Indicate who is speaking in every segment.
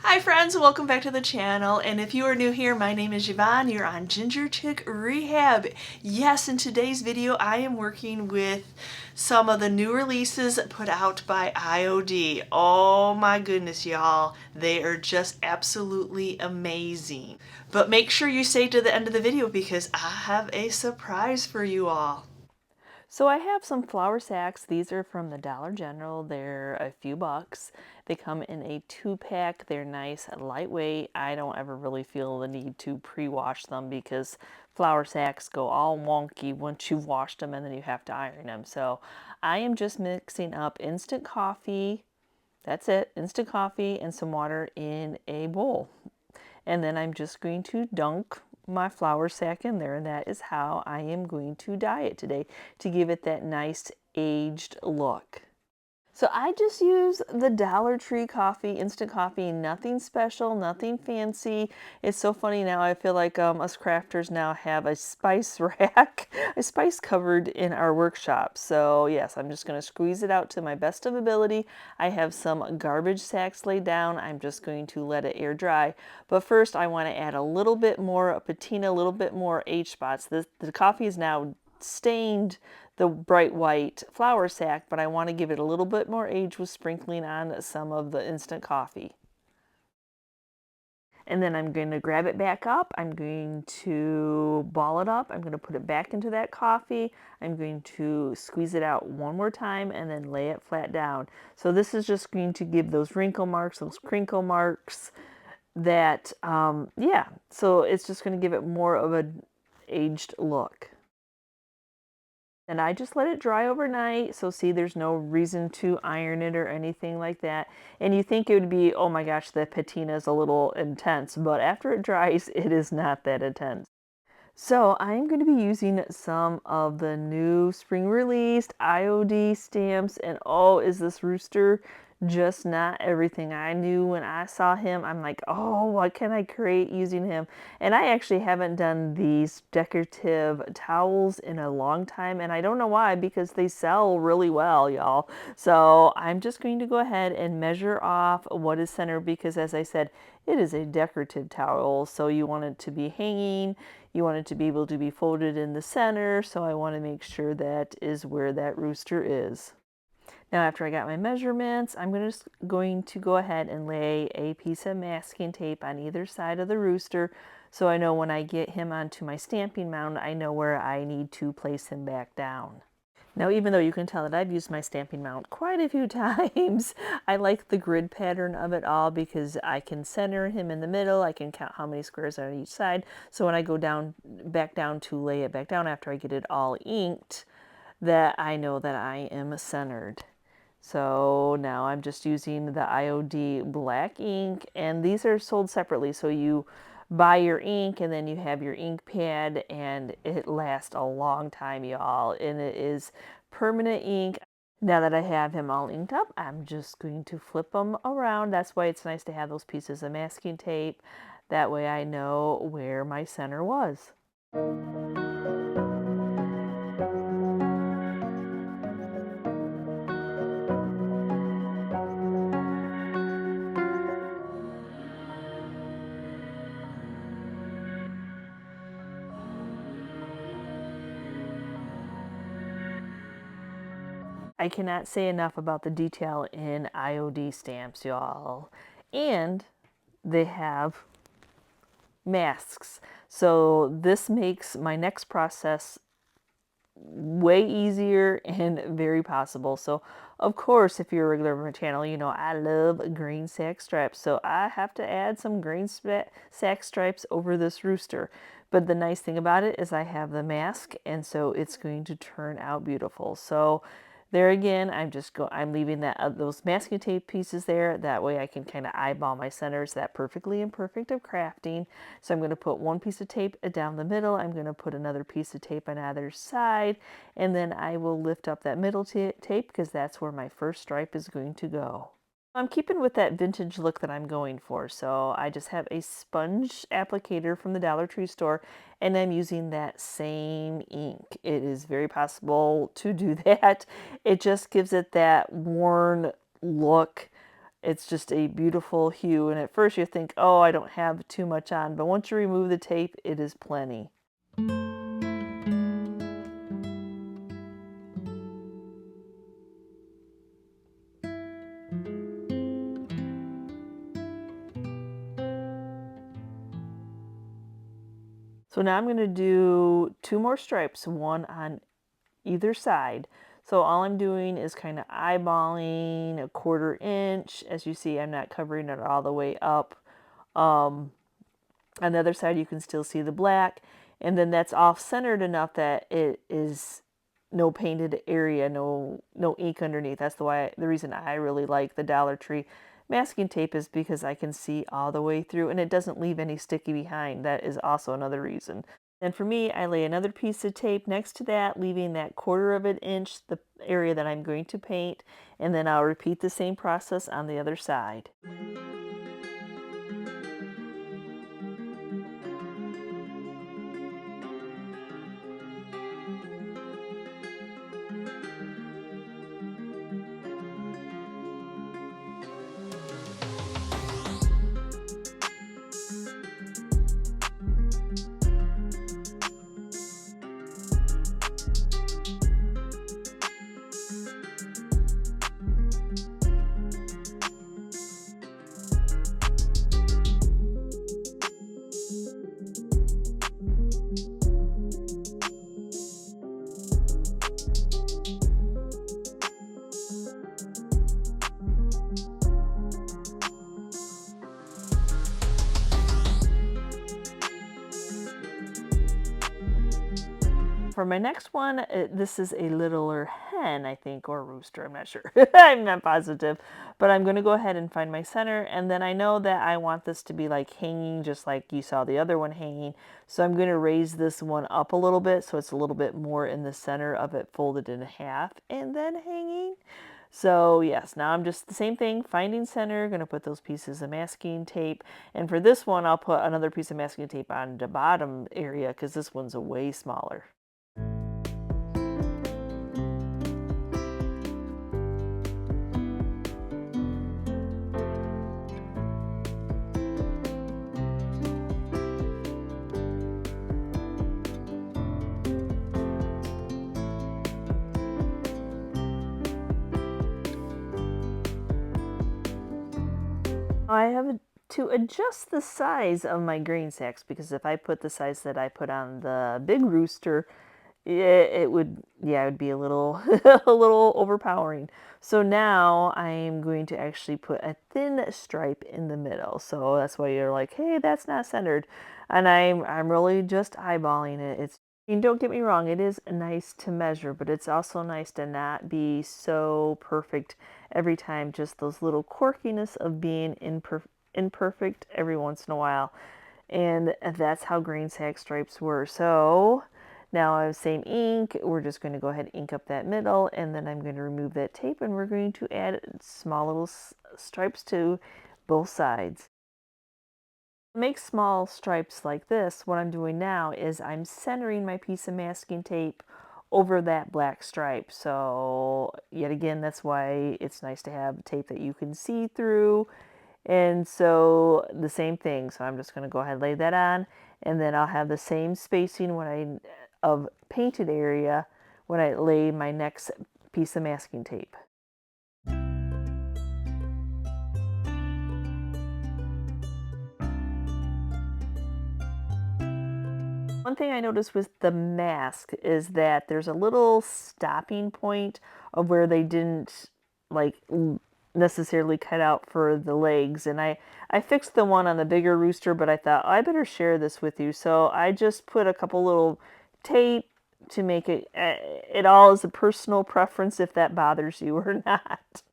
Speaker 1: Hi friends, welcome back to the channel, and if you are new here, my name is Yvonne. You're on GingerChickRehab. Yes, in today's video I am working with some of the new releases put out by IOD. Oh my goodness, y'all, they are just absolutely amazing. But make sure you stay to the end of the video because I have a surprise for you all. So I have some flour sacks. These are from the Dollar General. They're a few bucks. They come in a 2-pack. They're nice, lightweight. I don't ever really feel the need to pre-wash them because flour sacks go all wonky once you've washed them and then you have to iron them. So I am just mixing up instant coffee. That's it, instant coffee and some water in a bowl. And then I'm just going to dunk my flour sack in there, and that is how I am going to dye it today to give it that nice aged look. So I just use the Dollar Tree coffee, instant coffee, nothing special, nothing fancy. It's so funny now, I feel like us crafters now have a spice rack, a spice cupboard in our workshop. So yes, I'm just going to squeeze it out to my best of ability. I have some garbage sacks laid down. I'm just going to let it air dry. But first I want to add a little bit more patina, a little bit more H spots. The coffee is now stained the bright white flour sack, but I want to give it a little bit more age with sprinkling on some of the instant coffee. And then I'm going to grab it back up. I'm going to ball it up. I'm going to put it back into that coffee. I'm going to squeeze it out one more time and then lay it flat down. So this is just going to give those wrinkle marks, those crinkle marks that, yeah, so it's just going to give it more of an aged look. And I just let it dry overnight. So see, there's no reason to iron it or anything like that. And you think it would be, oh my gosh, the patina is a little intense, but after it dries, it is not that intense. So I'm going to be using some of the new spring released IOD stamps, and oh, is this rooster just not everything I knew when I saw him? I'm like, oh, what can I create using him? And I actually haven't done these decorative towels in a long time, and I don't know why, because they sell really well, y'all. So I'm just going to go ahead and measure off what is centered because, as I said, it is a decorative towel, so you want it to be hanging. You want it to be able to be folded in the center, so I want to make sure that is where that rooster is. Now after I got my measurements, I'm going to go ahead and lay a piece of masking tape on either side of the rooster so I know when I get him onto my stamping mound, I know where I need to place him back down. Now, even though you can tell that I've used my stamping mount quite a few times, I like the grid pattern of it all because I can center him in the middle. I can count how many squares are on each side. So when I go back down to lay it back down after I get it all inked, that I know that I am centered. So now I'm just using the IOD black ink, and these are sold separately. So you buy your ink and then you have your ink pad, and it lasts a long time, y'all, and it is permanent ink. Now that I have him all inked up, I'm just going to flip them around. That's why it's nice to have those pieces of masking tape. That way I know where my center was. I cannot say enough about the detail in IOD stamps, y'all. And they have masks. So this makes my next process way easier and very possible. So of course, if you're a regular of my channel, you know I love green sack stripes. So I have to add some green sack stripes over this rooster. But the nice thing about it is I have the mask, and so it's going to turn out beautiful. So there again, I'm leaving those masking tape pieces there. That way I can kind of eyeball my centers, that perfectly imperfect of crafting. So I'm going to put one piece of tape down the middle. I'm going to put another piece of tape on either side, and then I will lift up that middle tape because that's where my first stripe is going to go. I'm keeping with that vintage look that I'm going for, so I just have a sponge applicator from the Dollar Tree store, and I'm using that same ink. It is very possible to do that. It just gives it that worn look It's just a beautiful hue, and at first you think, oh, I don't have too much on, but once you remove the tape, it is plenty. So now I'm going to do 2 more stripes, one on either side. So all I'm doing is kind of eyeballing a 1/4 inch. As you see, I'm not covering it all the way up. On the other side, you can still see the black. And then that's off centered enough that it is no painted area, no ink underneath. That's the reason I really like the Dollar Tree masking tape is because I can see all the way through and it doesn't leave any sticky behind. That is also another reason. And for me, I lay another piece of tape next to that, leaving that 1/4 of an inch, the area that I'm going to paint, and then I'll repeat the same process on the other side. For my next one, this is a littler hen, I think, or rooster, I'm not sure. I'm not positive. But I'm going to go ahead and find my center, and then I know that I want this to be like hanging, just like you saw the other one hanging. So I'm going to raise this one up a little bit so it's a little bit more in the center of it, folded in half, and then hanging. So yes, now I'm just the same thing, finding center, going to put those pieces of masking tape. And for this one, I'll put another piece of masking tape on the bottom area because this one's way smaller. I have to adjust the size of my grain sacks because if I put the size that I put on the big rooster, it would, yeah, it would be a little a little overpowering. So now I'm going to actually put a thin stripe in the middle. So that's why you're like, hey, that's not centered. And I'm really just eyeballing it. And don't get me wrong, it is nice to measure, but it's also nice to not be so perfect every time. Just those little quirkiness of being imperfect every once in a while. And that's how grain sack stripes were. So now I have same ink. We're just going to go ahead and ink up that middle, and then I'm going to remove that tape, and we're going to add small little stripes to both sides. To make small stripes like this, what I'm doing now is I'm centering my piece of masking tape over that black stripe. So yet again, that's why it's nice to have tape that you can see through. And so the same thing. So I'm just going to go ahead and lay that on, and then I'll have the same spacing of painted area when I lay my next piece of masking tape. One thing I noticed with the mask is that there's a little stopping point of where they didn't like necessarily cut out for the legs, and I fixed the one on the bigger rooster, but I thought, oh, I better share this with you. So I just put a couple little tape to make it, it all is a personal preference if that bothers you or not.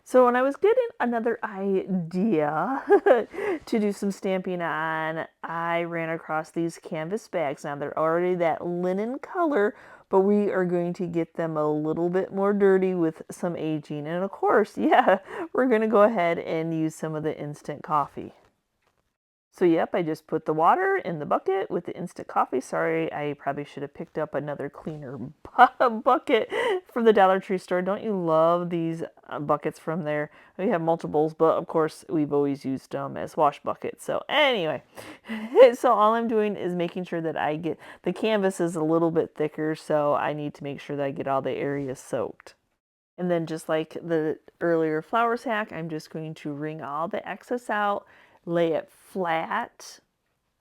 Speaker 1: So when I was getting another idea to do some stamping on, I ran across these canvas bags. Now they're already that linen color, but we are going to get them a little bit more dirty with some aging. And of course, yeah, we're going to go ahead and use some of the instant coffee. So yep, I just put the water in the bucket with the instant coffee. Sorry, I probably should have picked up another cleaner bucket from the Dollar Tree store. Don't you love these buckets from there? We have multiples, but of course we've always used them as wash buckets. So anyway, so all I'm doing is making sure that I get, the canvas is a little bit thicker, so I need to make sure that I get all the areas soaked. And then just like the earlier flour sack, I'm just going to wring all the excess out, lay it flat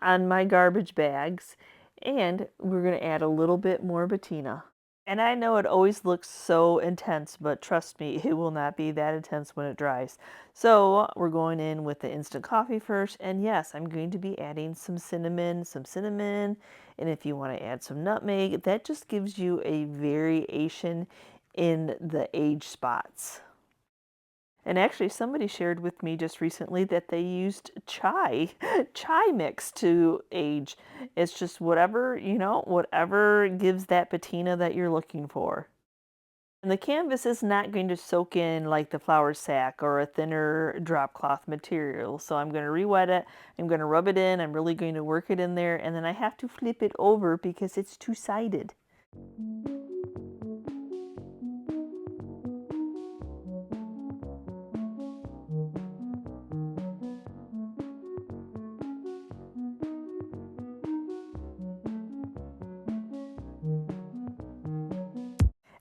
Speaker 1: on my garbage bags, and we're going to add a little bit more patina. And I know it always looks so intense, but trust me, it will not be that intense when it dries. So we're going in with the instant coffee first, and yes, I'm going to be adding some cinnamon, and if you want to add some nutmeg, that just gives you a variation in the age spots. And actually, somebody shared with me just recently that they used chai mix to age. It's just whatever, whatever gives that patina that you're looking for. And the canvas is not going to soak in like the flour sack or a thinner drop cloth material. So I'm going to re-wet it. I'm going to rub it in. I'm really going to work it in there. And then I have to flip it over because it's two-sided.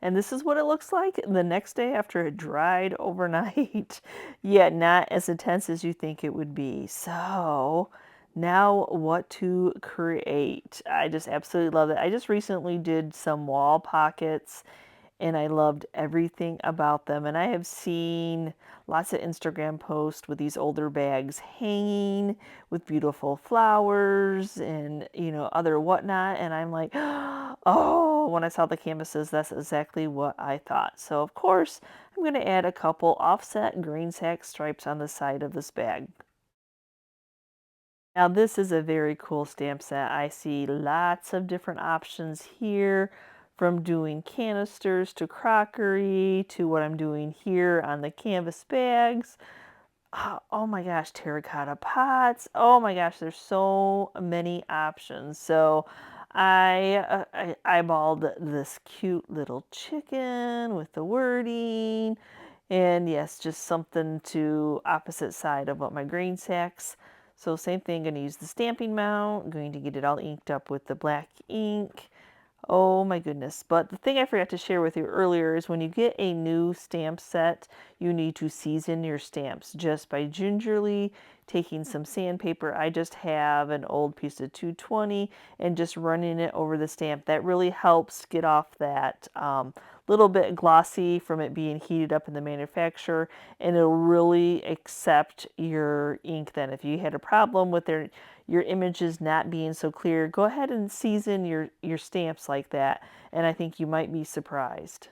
Speaker 1: And this is what it looks like the next day after it dried overnight. Yet not as intense as you think it would be. So now what to create? I just absolutely love it. I just recently did some wall pockets and I loved everything about them. And I have seen lots of Instagram posts with these older bags hanging with beautiful flowers and, other whatnot. And I'm like, oh, when I saw the canvases, that's exactly what I thought. So, of course, I'm going to add a couple offset green sack stripes on the side of this bag. Now, this is a very cool stamp set. I see lots of different options here, from doing canisters to crockery to what I'm doing here on the canvas bags. Oh my gosh, terracotta pots. Oh my gosh, there's so many options. So I eyeballed this cute little chicken with the wording. And yes, just something to opposite side of what my green sacks. So same thing, going to use the stamping mount, going to get it all inked up with the black ink. Oh my goodness. But the thing I forgot to share with you earlier is when you get a new stamp set, you need to season your stamps just by gingerly taking some sandpaper. I just have an old piece of 220 and just running it over the stamp. That really helps get off that little bit glossy from it being heated up in the manufacturer, and it'll really accept your ink then. If you had a problem with your images not being so clear, go ahead and season your stamps like that, and I think you might be surprised.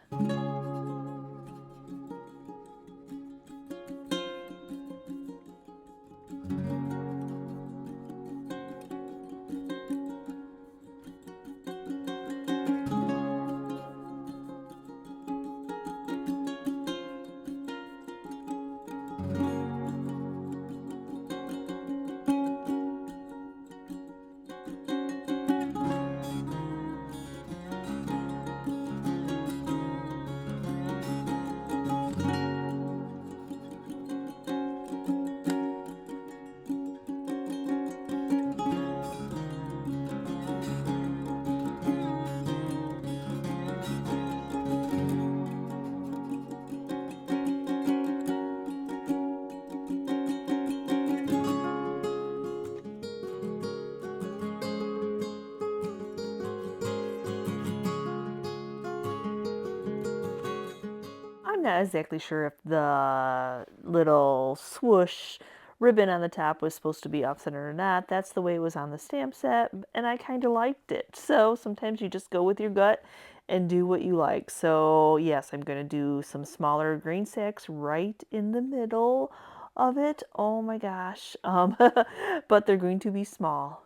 Speaker 1: I'm not exactly sure if the little swoosh ribbon on the top was supposed to be offset or not. That's the way it was on the stamp set, and I kind of liked it. So sometimes you just go with your gut and do what you like. So yes, I'm going to do some smaller green sacks right in the middle of it. Oh my gosh. But they're going to be small.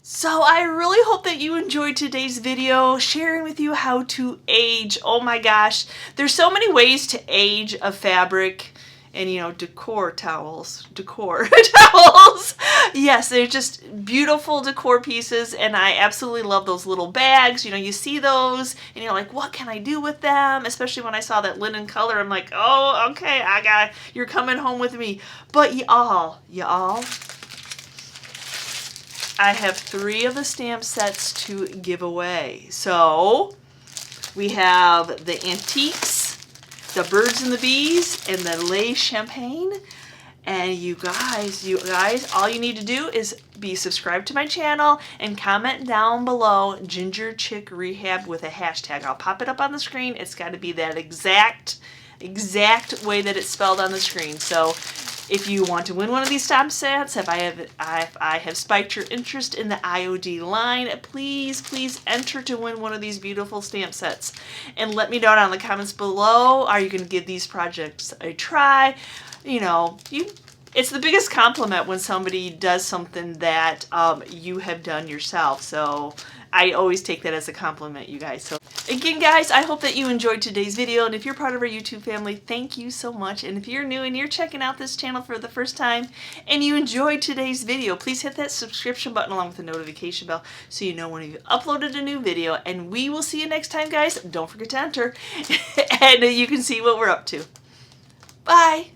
Speaker 1: So I really hope that you enjoyed today's video, sharing with you how to age. Oh my gosh, there's so many ways to age a fabric. And you know, decor towels. Yes, they're just beautiful decor pieces, and I absolutely love those little bags. You know, you see those and you're like, what can I do with them? Especially when I saw that linen color, I'm like, oh, okay, you're coming home with me. But y'all, I have 3 of the stamp sets to give away. So we have the Antiques, the Birds and the Bees, and the Les Champagne. And you guys, all you need to do is be subscribed to my channel and comment down below GingerChickRehab with a hashtag. I'll pop it up on the screen. It's got to be that exact way that it's spelled on the screen. So if you want to win one of these stamp sets, if I have spiked your interest in the IOD line, please enter to win one of these beautiful stamp sets. And let me know down in the comments below, are you going to give these projects a try? You know, it's the biggest compliment when somebody does something that you have done yourself. So I always take that as a compliment, you guys. So again, guys, I hope that you enjoyed today's video. And if you're part of our YouTube family, thank you so much. And if you're new and you're checking out this channel for the first time and you enjoyed today's video, please hit that subscription button along with the notification bell so you know when we've uploaded a new video. And we will see you next time, guys. Don't forget to enter and you can see what we're up to. Bye.